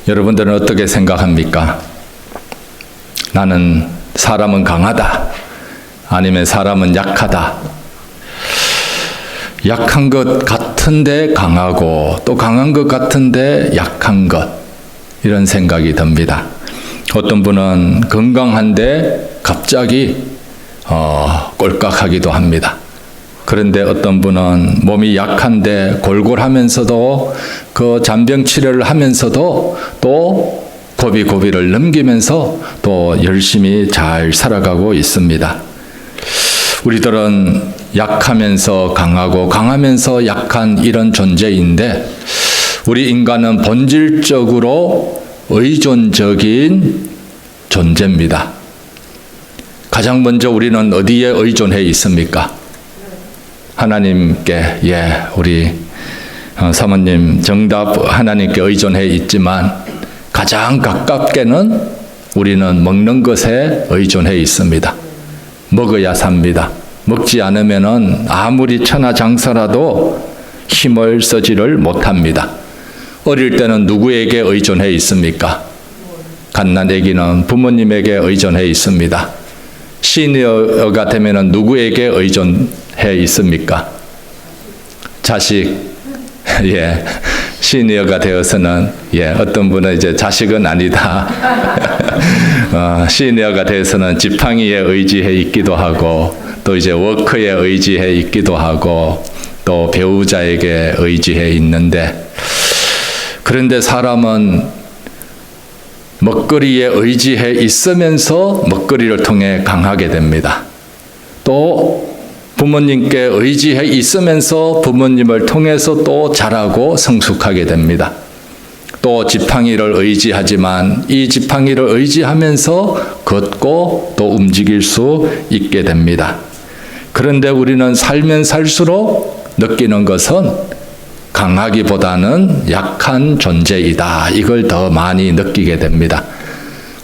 여러분들은 어떻게 생각합니까? 나는 사람은 강하다. 아니면 사람은 약하다. 약한 것 같은데 강하고 또 강한 것 같은데 약한 것. 이런 생각이 듭니다. 어떤 분은 건강한데 갑자기 꼴깍하기도 합니다. 그런데 어떤 분은 몸이 약한데 골골하면서도 그 잔병 치료를 하면서도 또 고비고비를 넘기면서 또 열심히 잘 살아가고 있습니다. 우리들은 약하면서 강하고 강하면서 약한 이런 존재인데 우리 인간은 본질적으로 의존적인 존재입니다. 가장 먼저 우리는 어디에 의존해 있습니까? 하나님께. 우리 사모님 정답 하나님께 의존해 있지만 가장 가깝게는 우리는 먹는 것에 의존해 있습니다. 먹어야 삽니다. 먹지 않으면은 아무리 천하장사라도 힘을 쓰지를 못합니다. 어릴 때는 누구에게 의존해 있습니까? 갓난아기는 부모님에게 의존해 있습니다. 시니어가 되면은 누구에게 의존해 있습니까? 자식. 시니어가 되어서는 어떤 분은 이제 자식은 아니다. 시니어가 되어서는 지팡이에 의지해 있기도 하고 또 이제 워커에 의지해 있기도 하고 또 배우자에게 의지해 있는데 그런데 사람은 먹거리에 의지해 있으면서 먹거리를 통해 강하게 됩니다. 또 부모님께 의지해 있으면서 부모님을 통해서 또 자라고 성숙하게 됩니다. 또 지팡이를 의지하지만 이 지팡이를 의지하면서 걷고 또 움직일 수 있게 됩니다. 그런데 우리는 살면 살수록 느끼는 것은 강하기보다는 약한 존재이다. 이걸 더 많이 느끼게 됩니다.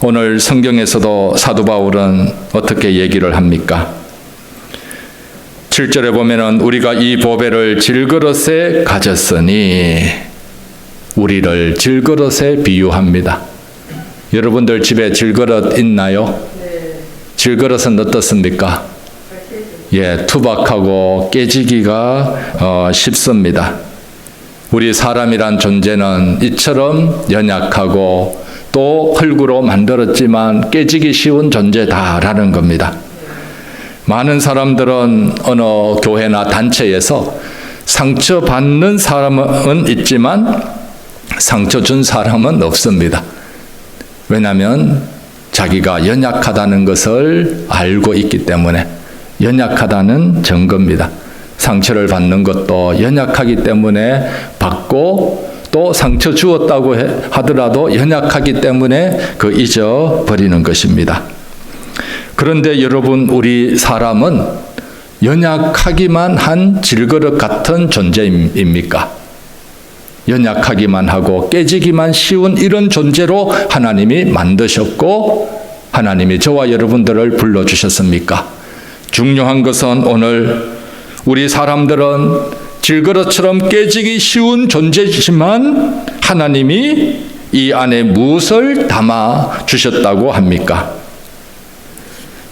오늘 성경에서도 사도 바울은 어떻게 얘기를 합니까? 7절에 보면은 우리가 이 보배를 질그릇에 가졌으니 우리를 질그릇에 비유합니다. 여러분들 집에 질그릇 있나요? 네. 질그릇은 어떻습니까? 투박하고 깨지기가 쉽습니다. 우리 사람이란 존재는 이처럼 연약하고 또 흙으로 만들었지만 깨지기 쉬운 존재다라는 겁니다. 많은 사람들은 어느 교회나 단체에서 상처받는 사람은 있지만 상처 준 사람은 없습니다. 왜냐하면 자기가 연약하다는 것을 알고 있기 때문에 연약하다는 증거입니다. 상처를 받는 것도 연약하기 때문에 받고 또 상처 주었다고 하더라도 연약하기 때문에 잊어버리는 것입니다. 그런데 여러분, 우리 사람은 연약하기만 한 질그릇 같은 존재입니까? 연약하기만 하고 깨지기만 쉬운 이런 존재로 하나님이 만드셨고 하나님이 저와 여러분들을 불러주셨습니까? 중요한 것은 오늘 우리 사람들은 질그릇처럼 깨지기 쉬운 존재지만 하나님이 이 안에 무엇을 담아 주셨다고 합니까?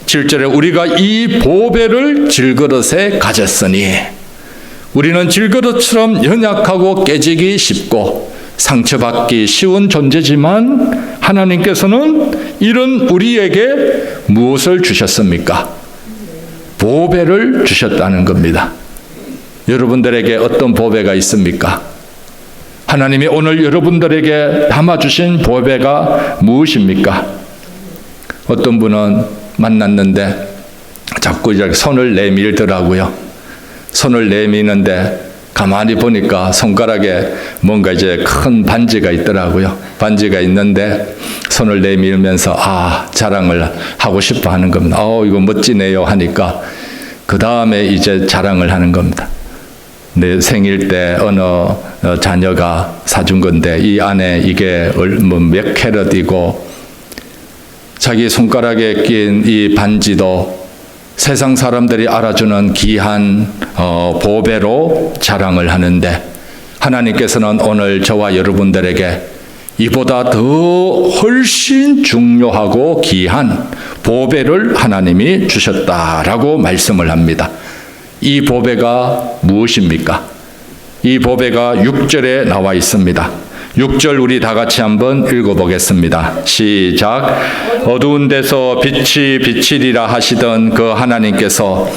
7절에 우리가 이 보배를 질그릇에 가졌으니 우리는 질그릇처럼 연약하고 깨지기 쉽고 상처받기 쉬운 존재지만 하나님께서는 이런 우리에게 무엇을 주셨습니까? 보배를 주셨다는 겁니다. 여러분들에게 어떤 보배가 있습니까? 하나님이 오늘 여러분들에게 담아주신 보배가 무엇입니까? 어떤 분은 만났는데 자꾸 이렇게 손을 내밀더라고요. 손을 내미는데 가만히 보니까 손가락에 뭔가 이제 큰 반지가 있더라고요. 반지가 있는데 손을 내밀면서 자랑을 하고 싶어 하는 겁니다. 이거 멋지네요 하니까 그 다음에 이제 자랑을 하는 겁니다. 내 생일 때 어느 자녀가 사준 건데 이 안에 이게 몇 캐럿이고 자기 손가락에 낀 이 반지도 세상 사람들이 알아주는 귀한 보배로 자랑을 하는데 하나님께서는 오늘 저와 여러분들에게 이보다 더 훨씬 중요하고 귀한 보배를 하나님이 주셨다라고 말씀을 합니다. 이 보배가 무엇입니까? 이 보배가 6절에 나와 있습니다. 6절 우리 다 같이 한번 읽어보겠습니다. 시작. 어두운 데서 빛이 비치리라 하시던 그 하나님께서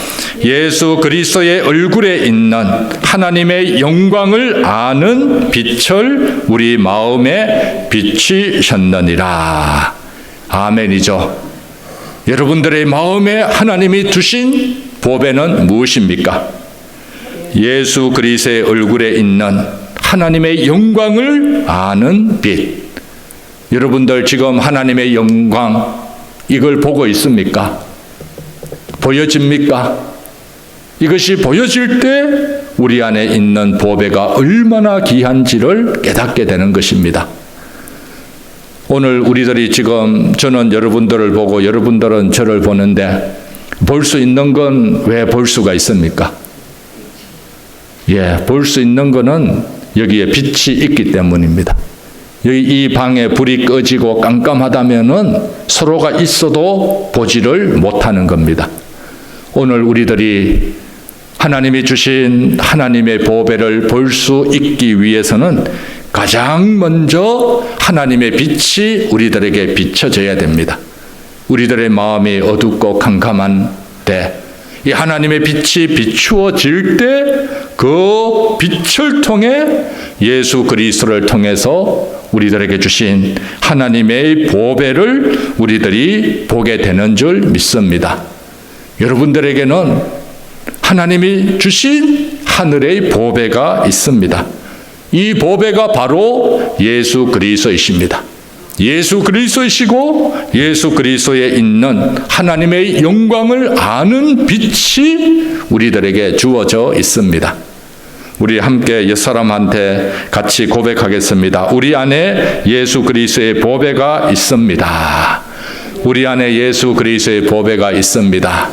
예수 그리스도의 얼굴에 있는 하나님의 영광을 아는 빛을 우리 마음에 비치셨느니라. 아멘이죠. 여러분들의 마음에 하나님이 두신 보배는 무엇입니까? 예수 그리스도의 얼굴에 있는 하나님의 영광을 아는 빛. 여러분들 지금 하나님의 영광 이걸 보고 있습니까? 보여집니까? 이것이 보여질 때 우리 안에 있는 보배가 얼마나 귀한지를 깨닫게 되는 것입니다. 오늘 우리들이 지금 저는 여러분들을 보고 여러분들은 저를 보는데 볼 수 있는 건 왜 볼 수가 있습니까? 볼 수 있는 거는 여기에 빛이 있기 때문입니다. 여기 이 방에 불이 꺼지고 깜깜하다면은 서로가 있어도 보지를 못하는 겁니다. 오늘 우리들이 하나님이 주신 하나님의 보배를 볼 수 있기 위해서는 가장 먼저 하나님의 빛이 우리들에게 비춰져야 됩니다. 우리들의 마음이 어둡고 캄캄한 때 이 하나님의 빛이 비추어질 때 그 빛을 통해 예수 그리스도를 통해서 우리들에게 주신 하나님의 보배를 우리들이 보게 되는 줄 믿습니다. 여러분들에게는 하나님이 주신 하늘의 보배가 있습니다. 이 보배가 바로 예수 그리스도이십니다. 예수 그리스도이시고 예수 그리스도에 있는 하나님의 영광을 아는 빛이 우리들에게 주어져 있습니다. 우리 함께 옛사람한테 같이 고백하겠습니다. 우리 안에 예수 그리스도의 보배가 있습니다. 우리 안에 예수 그리스도의 보배가 있습니다.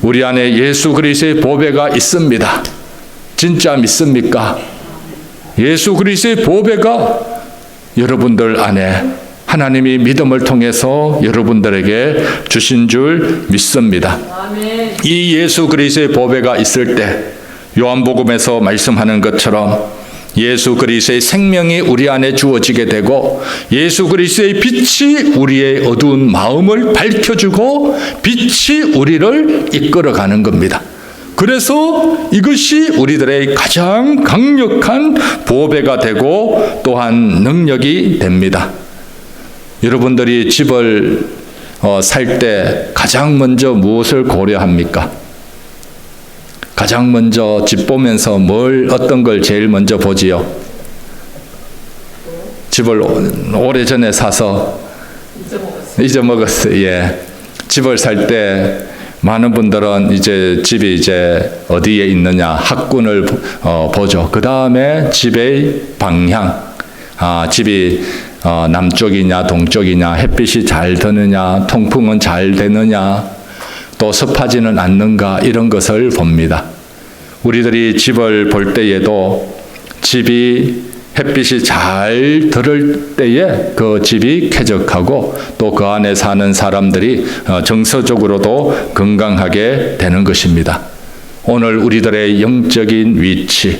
우리 안에 예수 그리스도의 보배가 있습니다. 진짜 믿습니까? 예수 그리스도의 보배가 여러분들 안에 하나님이 믿음을 통해서 여러분들에게 주신 줄 믿습니다. 이 예수 그리스도의 보배가 있을 때 요한복음에서 말씀하는 것처럼 예수 그리스도의 생명이 우리 안에 주어지게 되고 예수 그리스도의 빛이 우리의 어두운 마음을 밝혀주고 빛이 우리를 이끌어가는 겁니다. 그래서 이것이 우리들의 가장 강력한 보배가 되고 또한 능력이 됩니다. 여러분들이 집을 살 때 가장 먼저 무엇을 고려합니까? 가장 먼저 집 보면서 어떤 걸 제일 먼저 보지요? 집을 오래전에 사서 잊어먹었어요. 집을 살 때 많은 분들은 이제 집이 어디에 있느냐 학군을 보죠. 그 다음에 집의 방향, 집이 남쪽이냐 동쪽이냐, 햇빛이 잘 드느냐, 통풍은 잘 되느냐, 또 습하지는 않는가, 이런 것을 봅니다. 우리들이 집을 볼 때에도 집이 햇빛이 잘 들을 때에 그 집이 쾌적하고 또 그 안에 사는 사람들이 정서적으로도 건강하게 되는 것입니다. 오늘 우리들의 영적인 위치,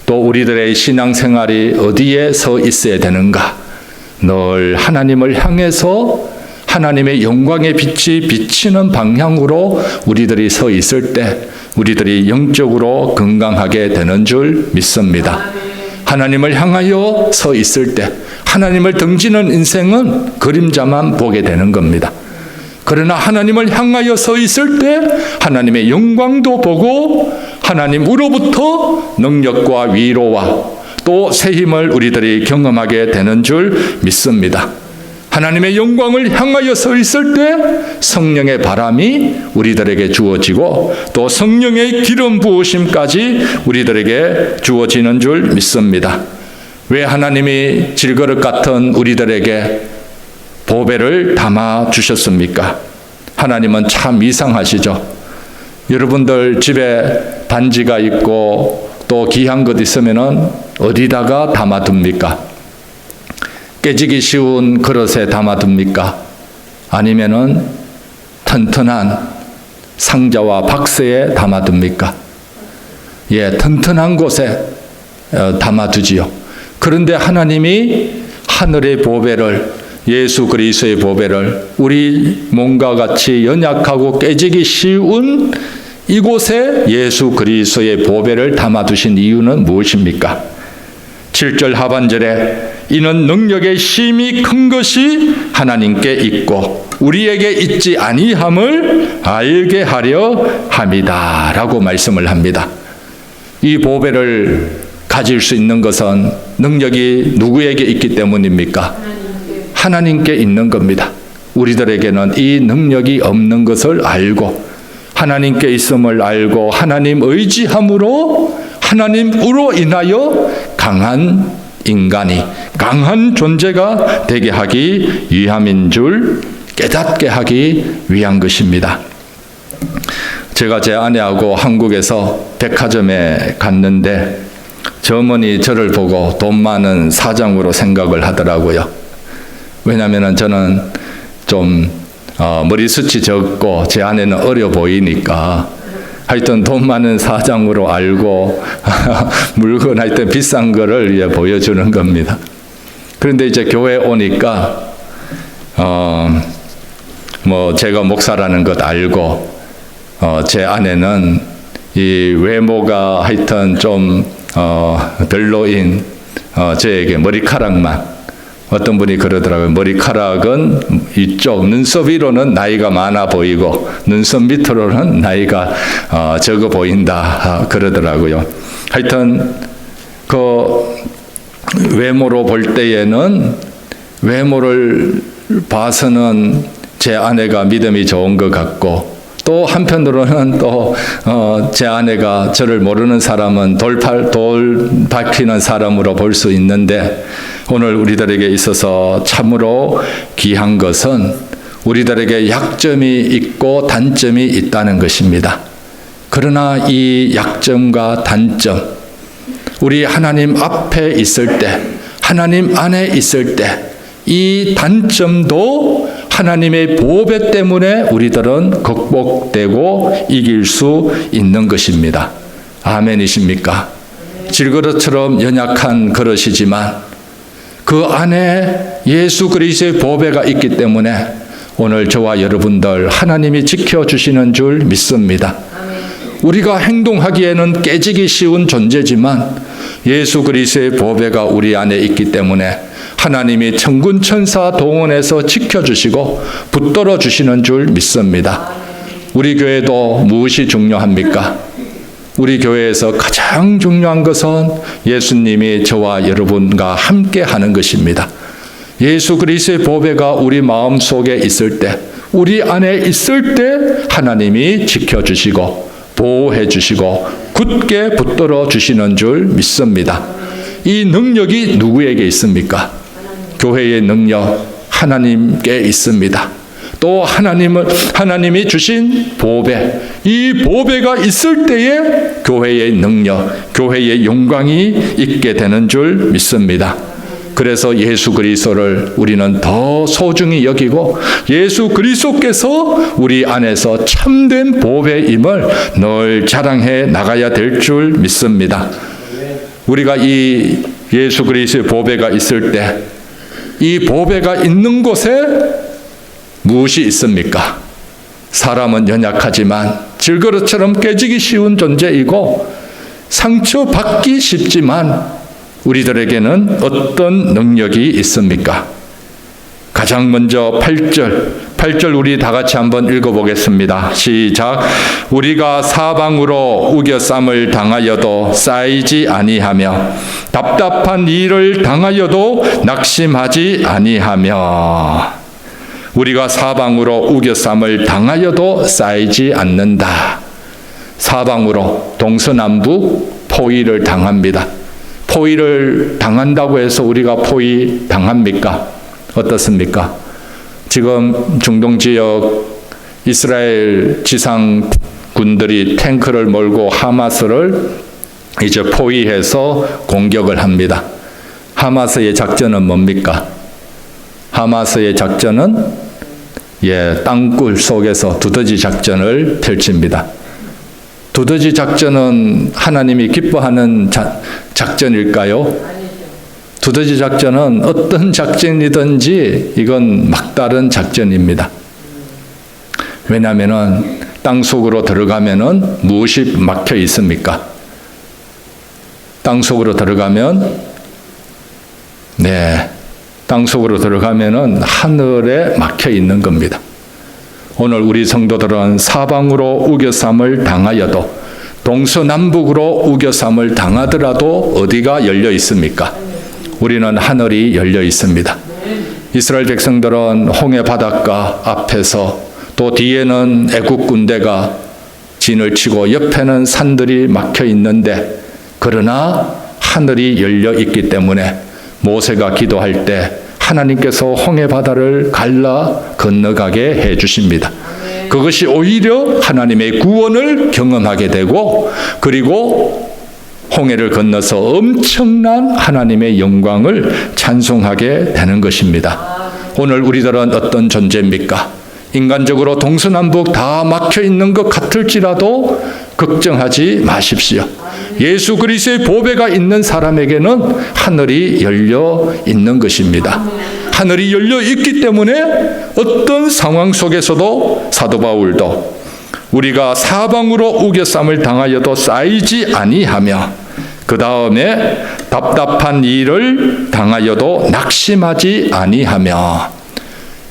또 우리들의 신앙생활이 어디에 서 있어야 되는가? 늘 하나님을 향해서 하나님의 영광의 빛이 비치는 방향으로 우리들이 서 있을 때 우리들이 영적으로 건강하게 되는 줄 믿습니다. 하나님을 향하여 서 있을 때 하나님을 등지는 인생은 그림자만 보게 되는 겁니다. 그러나 하나님을 향하여 서 있을 때 하나님의 영광도 보고 하나님으로부터 능력과 위로와 또 새 힘을 우리들이 경험하게 되는 줄 믿습니다. 하나님의 영광을 향하여 서 있을 때 성령의 바람이 우리들에게 주어지고 또 성령의 기름 부으심까지 우리들에게 주어지는 줄 믿습니다. 왜 하나님이 질그릇 같은 우리들에게 보배를 담아 주셨습니까? 하나님은 참 이상하시죠. 여러분들 집에 반지가 있고 또 귀한 것 있으면은 어디다가 담아둡니까? 깨지기 쉬운 그릇에 담아둡니까? 아니면은 튼튼한 상자와 박스에 담아둡니까? 예, 튼튼한 곳에 담아두지요. 그런데 하나님이 하늘의 보배를, 예수 그리스도의 보배를 우리 몸과 같이 연약하고 깨지기 쉬운 이곳에 예수 그리스도의 보배를 담아두신 이유는 무엇입니까? 7절 하반절에 이는 능력의 힘이 큰 것이 하나님께 있고 우리에게 있지 아니함을 알게 하려 함이다 라고 말씀을 합니다. 이 보배를 가질 수 있는 것은 능력이 누구에게 있기 때문입니까? 하나님께 있는 겁니다. 우리들에게는 이 능력이 없는 것을 알고 하나님께 있음을 알고 하나님 의지함으로 하나님으로 인하여 강한 인간이, 강한 존재가 되게 하기 위함인 줄 깨닫게 하기 위한 것입니다. 제가 제 아내하고 한국에서 백화점에 갔는데 점원이 저를 보고 돈 많은 사장으로 생각을 하더라고요. 왜냐하면 저는 좀 머리숱이 적고 제 아내는 어려 보이니까 하여튼 돈 많은 사장으로 알고 물건 하여튼 비싼 거를 이제 보여주는 겁니다. 그런데 이제 교회 오니까 뭐 제가 목사라는 것 알고 제 아내는 이 외모가 하여튼 좀 별로인 저에게 머리카락만, 어떤 분이 그러더라고요. 머리카락은 이쪽 눈썹 위로는 나이가 많아 보이고 눈썹 밑으로는 나이가 적어 보인다 그러더라고요. 하여튼 그 외모로 볼 때에는 외모를 봐서는 제 아내가 믿음이 좋은 것 같고 또 한편으로는 또 제 아내가 저를 모르는 사람은 돌 밟히는 사람으로 볼 수 있는데 오늘 우리들에게 있어서 참으로 귀한 것은 우리들에게 약점이 있고 단점이 있다는 것입니다. 그러나 이 약점과 단점, 우리 하나님 앞에 있을 때, 하나님 안에 있을 때 이 단점도 하나님의 보배 때문에 우리들은 극복되고 이길 수 있는 것입니다. 아멘이십니까? 질그릇처럼 연약한 그릇이지만 그 안에 예수 그리스도의 보배가 있기 때문에 오늘 저와 여러분들 하나님이 지켜주시는 줄 믿습니다. 우리가 행동하기에는 깨지기 쉬운 존재지만 예수 그리스도의 보배가 우리 안에 있기 때문에 하나님이 천군 천사 동원해서 지켜주시고 붙들어 주시는 줄 믿습니다. 우리 교회도 무엇이 중요합니까? 우리 교회에서 가장 중요한 것은 예수님이 저와 여러분과 함께 하는 것입니다. 예수 그리스도의 보배가 우리 마음속에 있을 때, 우리 안에 있을 때 하나님이 지켜주시고 보호해 주시고 굳게 붙들어 주시는 줄 믿습니다. 이 능력이 누구에게 있습니까? 교회의 능력 하나님께 있습니다. 또 하나님이 주신 보배, 이 보배가 있을 때에 교회의 능력, 교회의 영광이 있게 되는 줄 믿습니다. 그래서 예수 그리스도를 우리는 더 소중히 여기고 예수 그리스도께서 우리 안에서 참된 보배임을 늘 자랑해 나가야 될 줄 믿습니다. 우리가 이 예수 그리스도의 보배가 있을 때 이 보배가 있는 곳에 무엇이 있습니까? 사람은 연약하지만 질그릇처럼 깨지기 쉬운 존재이고 상처받기 쉽지만 우리들에게는 어떤 능력이 있습니까? 가장 먼저 8절 우리 다 같이 한번 읽어보겠습니다. 시작. 우리가 사방으로 우겨쌈을 당하여도 쌓이지 아니하며 답답한 일을 당하여도 낙심하지 아니하며, 우리가 사방으로 우겨쌈을 당하여도 쌓이지 않는다. 사방으로 동서남북 포위를 당합니다. 포위를 당한다고 해서 우리가 포위 당합니까? 어떻습니까? 지금 중동 지역 이스라엘 지상군들이 탱크를 몰고 하마스를 이제 포위해서 공격을 합니다. 하마스의 작전은 뭡니까? 하마스의 작전은 땅굴 속에서 두더지 작전을 펼칩니다. 두더지 작전은 하나님이 기뻐하는 작전일까요? 두더지 작전은 어떤 작전이든지 이건 막다른 작전입니다. 왜냐하면 땅 속으로 들어가면은 무엇이 막혀 있습니까? 땅 속으로 들어가면 땅 속으로 들어가면은 하늘에 막혀 있는 겁니다. 오늘 우리 성도들은 사방으로 우겨쌈을 당하여도 동서남북으로 우겨쌈을 당하더라도 어디가 열려 있습니까? 우리는 하늘이 열려 있습니다. 이스라엘 백성들은 홍해 바닷가 앞에서 또 뒤에는 애국 군대가 진을 치고 옆에는 산들이 막혀 있는데 그러나 하늘이 열려 있기 때문에 모세가 기도할 때 하나님께서 홍해 바다를 갈라 건너가게 해 주십니다. 그것이 오히려 하나님의 구원을 경험하게 되고 그리고 홍해를 건너서 엄청난 하나님의 영광을 찬송하게 되는 것입니다. 오늘 우리들은 어떤 존재입니까? 인간적으로 동서남북 다 막혀 있는 것 같을지라도 걱정하지 마십시오. 예수 그리스도의 보배가 있는 사람에게는 하늘이 열려 있는 것입니다. 하늘이 열려 있기 때문에 어떤 상황 속에서도 사도 바울도 우리가 사방으로 우겨쌈을 당하여도 쌓이지 아니하며 그 다음에 답답한 일을 당하여도 낙심하지 아니하며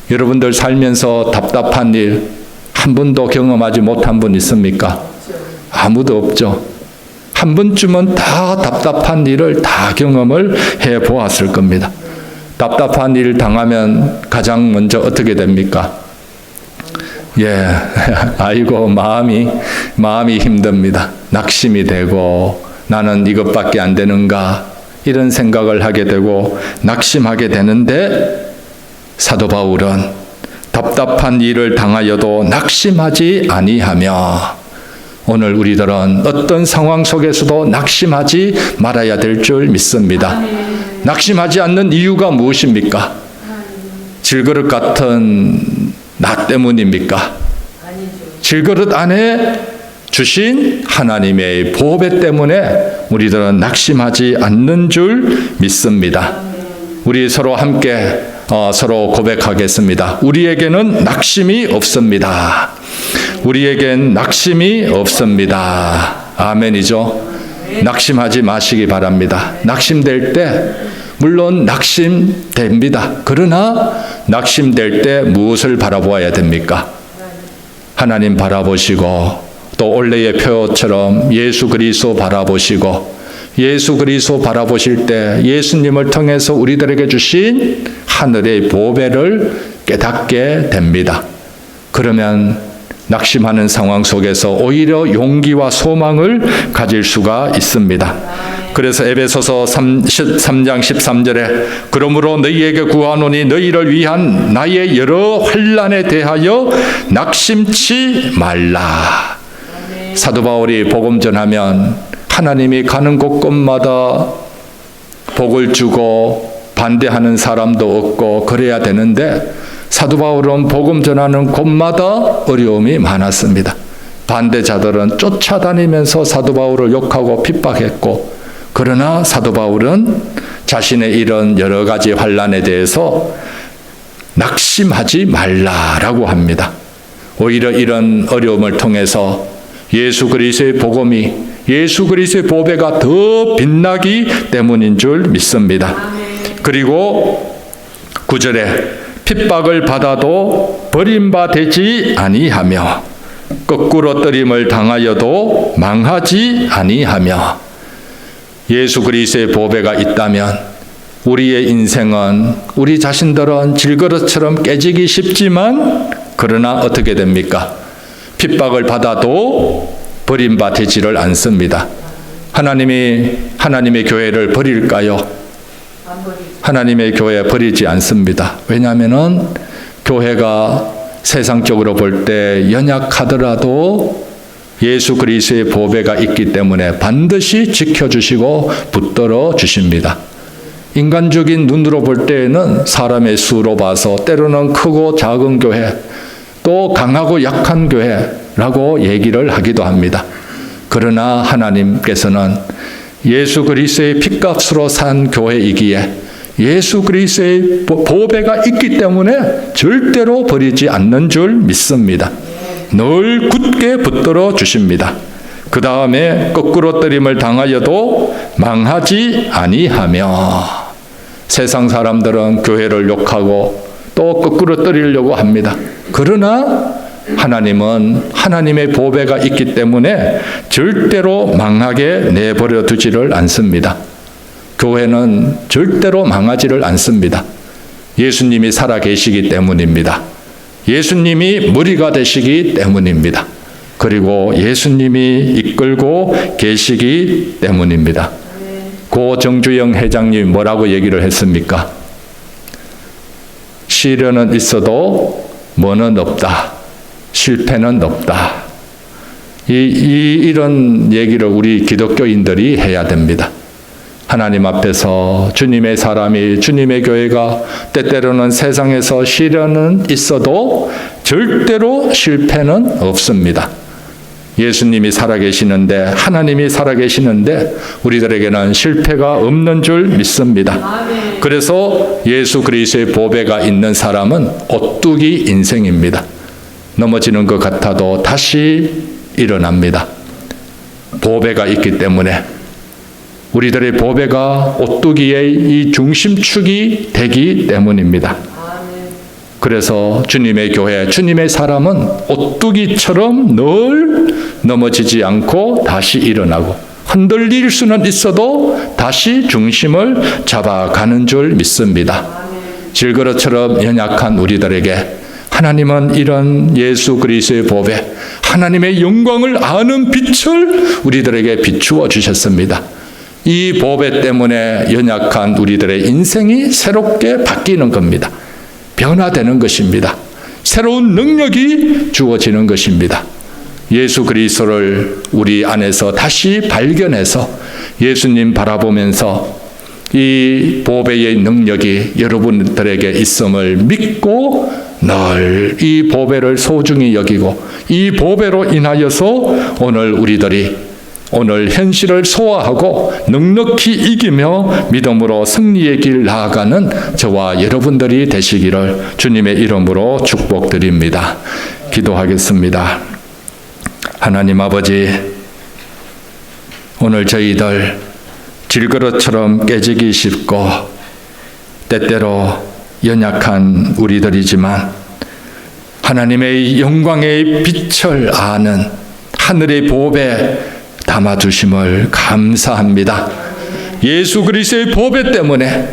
여러분들 살면서 답답한 일 한 번도 경험하지 못한 분 있습니까? 아무도 없죠. 한 번쯤은 다 답답한 일을 다 경험을 해 보았을 겁니다. 답답한 일 당하면 가장 먼저 어떻게 됩니까? 아이고 마음이 힘듭니다. 낙심이 되고 나는 이것밖에 안 되는가 이런 생각을 하게 되고 낙심하게 되는데 사도 바울은 답답한 일을 당하여도 낙심하지 아니하며 오늘 우리들은 어떤 상황 속에서도 낙심하지 말아야 될 줄 믿습니다. 낙심하지 않는 이유가 무엇입니까? 질그릇 같은 나 때문입니까? 질그릇 안에 주신 하나님의 보배 때문에 우리들은 낙심하지 않는 줄 믿습니다. 우리 서로 함께 서로 고백하겠습니다. 우리에게는 낙심이 없습니다. 우리에겐 낙심이 없습니다. 아멘이죠. 낙심하지 마시기 바랍니다. 낙심될 때 물론 낙심됩니다. 그러나 낙심될 때 무엇을 바라보아야 됩니까? 하나님 바라보시고 또 원래의 표처럼 예수 그리스도 바라보시고 예수 그리스도 바라보실 때 예수님을 통해서 우리들에게 주신 하늘의 보배를 깨닫게 됩니다. 그러면 낙심하는 상황 속에서 오히려 용기와 소망을 가질 수가 있습니다. 그래서 에베소서 3장 13절에 그러므로 너희에게 구하노니 너희를 위한 나의 여러 환난에 대하여 낙심치 말라. 사도 바울이 복음 전하면 하나님이 가는 곳곳마다 복을 주고 반대하는 사람도 없고 그래야 되는데 사도 바울은 복음 전하는 곳마다 어려움이 많았습니다. 반대자들은 쫓아다니면서 사도 바울을 욕하고 핍박했고 그러나 사도 바울은 자신의 이런 여러 가지 환난에 대해서 낙심하지 말라라고 합니다. 오히려 이런 어려움을 통해서 예수 그리스도의 복음이 예수 그리스도의 보배가 더 빛나기 때문인 줄 믿습니다. 그리고 9절에 핍박을 받아도 버림받지 아니하며 거꾸로 뜨림을 당하여도 망하지 아니하며 예수 그리스도의 보배가 있다면 우리의 인생은 우리 자신들은 질그릇처럼 깨지기 쉽지만 그러나 어떻게 됩니까? 핍박을 받아도 버림받지를 않습니다. 하나님이 하나님의 교회를 버릴까요? 하나님의 교회 버리지 않습니다. 왜냐하면은 교회가 세상적으로 볼 때 연약하더라도 예수 그리스도의 보배가 있기 때문에 반드시 지켜주시고 붙들어 주십니다. 인간적인 눈으로 볼 때에는 사람의 수로 봐서 때로는 크고 작은 교회, 또 강하고 약한 교회라고 얘기를 하기도 합니다. 그러나 하나님께서는 예수 그리스도의 핏값으로 산 교회이기에 예수 그리스도의 보배가 있기 때문에 절대로 버리지 않는 줄 믿습니다. 늘 굳게 붙들어 주십니다. 그 다음에 거꾸로 뜨림을 당하여도 망하지 아니하며. 세상 사람들은 교회를 욕하고 또 거꾸로 뜨리려고 합니다. 그러나 하나님은 하나님의 보배가 있기 때문에 절대로 망하게 내버려 두지를 않습니다. 교회는 절대로 망하지를 않습니다. 예수님이 살아계시기 때문입니다. 예수님이 무리가 되시기 때문입니다. 그리고 예수님이 이끌고 계시기 때문입니다. 고 정주영 회장님이 뭐라고 얘기를 했습니까? 시련은 있어도 뭐는 없다. 실패는 없다. 이런 얘기를 우리 기독교인들이 해야 됩니다. 하나님 앞에서 주님의 사람이, 주님의 교회가 때때로는 세상에서 시련은 있어도 절대로 실패는 없습니다. 예수님이 살아계시는데, 하나님이 살아계시는데 우리들에게는 실패가 없는 줄 믿습니다. 그래서 예수 그리스도의 보배가 있는 사람은 오뚜기 인생입니다. 넘어지는 것 같아도 다시 일어납니다. 보배가 있기 때문에 우리들의 보배가 오뚜기의 이 중심축이 되기 때문입니다. 그래서 주님의 교회, 주님의 사람은 오뚜기처럼 늘 넘어지지 않고 다시 일어나고 흔들릴 수는 있어도 다시 중심을 잡아가는 줄 믿습니다. 질그릇처럼 연약한 우리들에게 하나님은 이런 예수 그리스도의 보배, 하나님의 영광을 아는 빛을 우리들에게 비추어 주셨습니다. 이 보배 때문에 연약한 우리들의 인생이 새롭게 바뀌는 겁니다. 변화되는 것입니다. 새로운 능력이 주어지는 것입니다. 예수 그리스도를 우리 안에서 다시 발견해서 예수님 바라보면서 이 보배의 능력이 여러분들에게 있음을 믿고 늘 이 보배를 소중히 여기고 이 보배로 인하여서 오늘 현실을 소화하고 넉넉히 이기며 믿음으로 승리의 길 나아가는 저와 여러분들이 되시기를 주님의 이름으로 축복드립니다. 기도하겠습니다. 하나님 아버지, 오늘 저희들 질그릇처럼 깨지기 쉽고 때때로 연약한 우리들이지만 하나님의 영광의 빛을 아는 하늘의 보배 담아주심을 감사합니다. 예수 그리스도의 보배 때문에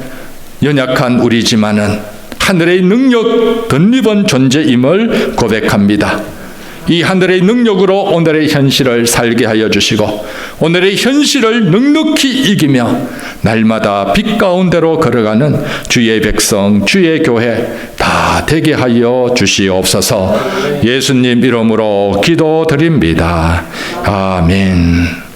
연약한 우리지만은 하늘의 능력 덧입은 존재임을 고백합니다. 이 하늘의 능력으로 오늘의 현실을 살게 하여 주시고 오늘의 현실을 넉넉히 이기며 날마다 빛 가운데로 걸어가는 주의 백성, 주의 교회 다 되게 하여 주시옵소서. 예수님 이름으로 기도드립니다. 아멘.